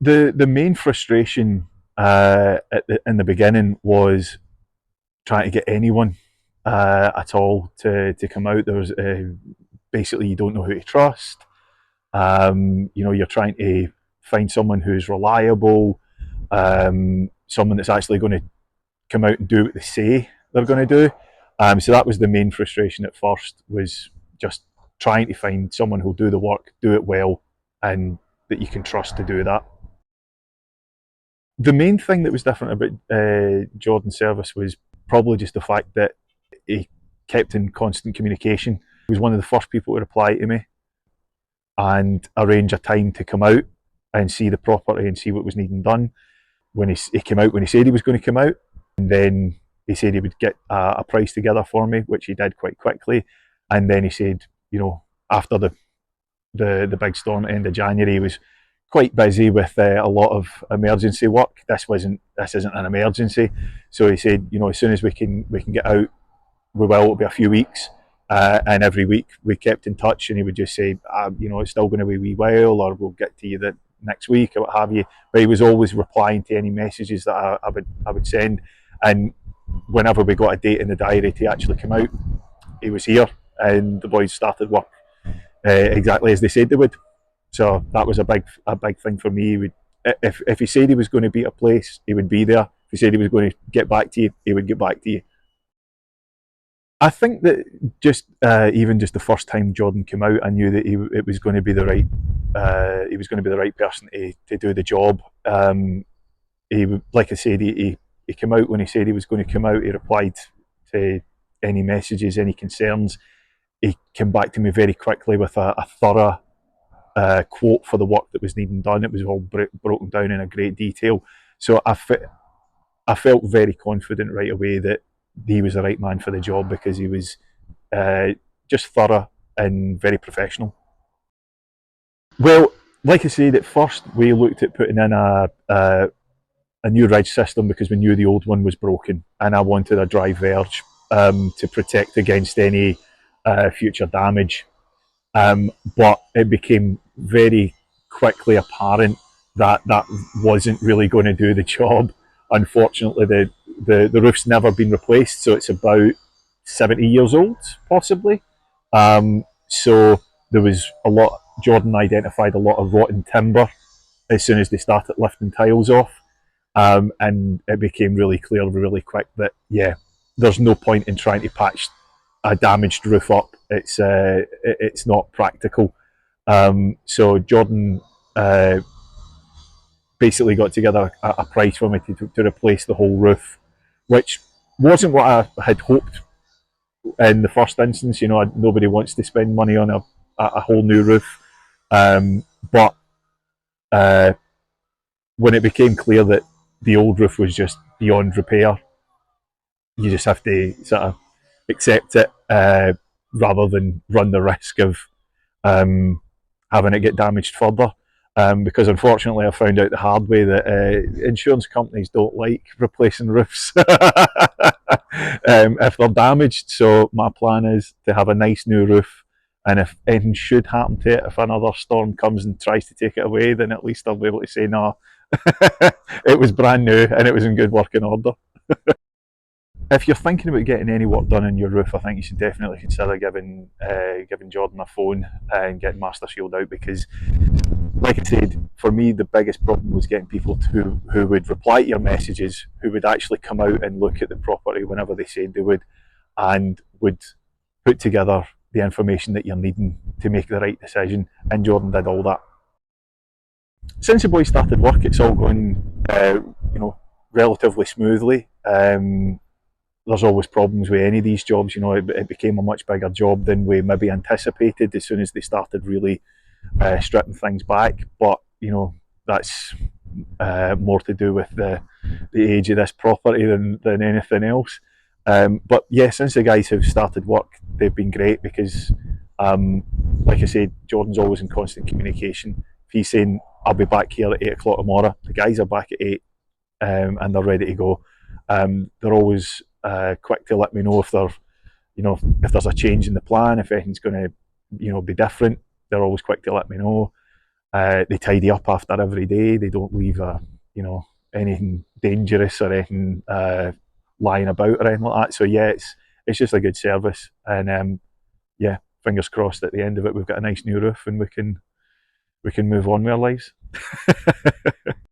The main frustration in the beginning was trying to get anyone at all to come out. There was basically you don't know who to trust. You're trying to find someone who's reliable, someone that's actually going to come out and do what they say they're going to do. So that was the main frustration at first, was just trying to find someone who'll do the work, do it well, and that you can trust to do that. The main thing that was different about Jordan's service was probably just the fact that he kept in constant communication. He was one of the first people to reply to me and arrange a time to come out and see the property and see what was needing done. When he came out, when he said he was going to come out, and then he said he would get a price together for me, which he did quite quickly. And then he said, after the big storm at the end of January, he was quite busy with a lot of emergency work. This isn't an emergency, so he said, as soon as we can get out, we will. It'll be a few weeks, and every week we kept in touch, and he would just say, it's still going to be a wee while, or we'll get to you the next week, or what have you. But he was always replying to any messages that I would send, and whenever we got a date in the diary to actually come out, he was here, and the boys started work exactly as they said they would. So that was a big thing for me. If he said he was going to be at a place, he would be there. If he said he was going to get back to you, he would get back to you. I think that even just the first time Jordan came out, I knew that it was going to be the right he was going to be the right person to do the job. Like I said, he came out when he said he was going to come out. He replied to any messages, any concerns. He came back to me very quickly with a thorough quote for the work that was needing done. It was all broken down in a great detail. So I felt very confident right away that he was the right man for the job, because he was just thorough and very professional. Well, like I said, at first we looked at putting in a new ridge system because we knew the old one was broken, and I wanted a dry verge to protect against any future damage. But it became very quickly apparent that that wasn't really going to do the job. Unfortunately, the roof's never been replaced, so it's about 70 years old, possibly. So there was a lot. Jordan identified a lot of rotten timber as soon as they started lifting tiles off, and it became really clear really quick that there's no point in trying to patch a damaged roof up. It's not practical. So Jordan basically got together a price for me to replace the whole roof, which wasn't what I had hoped in the first instance. Nobody wants to spend money on a whole new roof. But when it became clear that the old roof was just beyond repair, you just have to sort of accept it rather than run the risk of having it get damaged further. Because unfortunately I found out the hard way that insurance companies don't like replacing roofs if they're damaged. So my plan is to have a nice new roof, and if anything should happen to it, if another storm comes and tries to take it away, then at least I'll be able to say, no, it was brand new and it was in good working order. If you're thinking about getting any work done on your roof, I think you should definitely consider giving Jordan a phone and getting Master Shield out, because, like I said, for me the biggest problem was getting people who would reply to your messages, who would actually come out and look at the property whenever they said they would, and would put together the information that you're needing to make the right decision. And Jordan did all that. Since the boys started work, it's all going relatively smoothly. There's always problems with any of these jobs. It became a much bigger job than we maybe anticipated as soon as they started really stripping things back. But that's more to do with the age of this property than anything else. But yeah, since the guys have started work, they've been great, because like I said, Jordan's always in constant communication. If he's saying, I'll be back here at 8 o'clock tomorrow, the guys are back at 8, and they're ready to go. They're always quick to let me know if there's a change in the plan, if anything's going to be different. They're always quick to let me know. They tidy up after every day. They don't leave anything dangerous or anything lying about or anything like that. So yeah, it's just a good service, and yeah, fingers crossed at the end of it we've got a nice new roof and we can move on with our lives.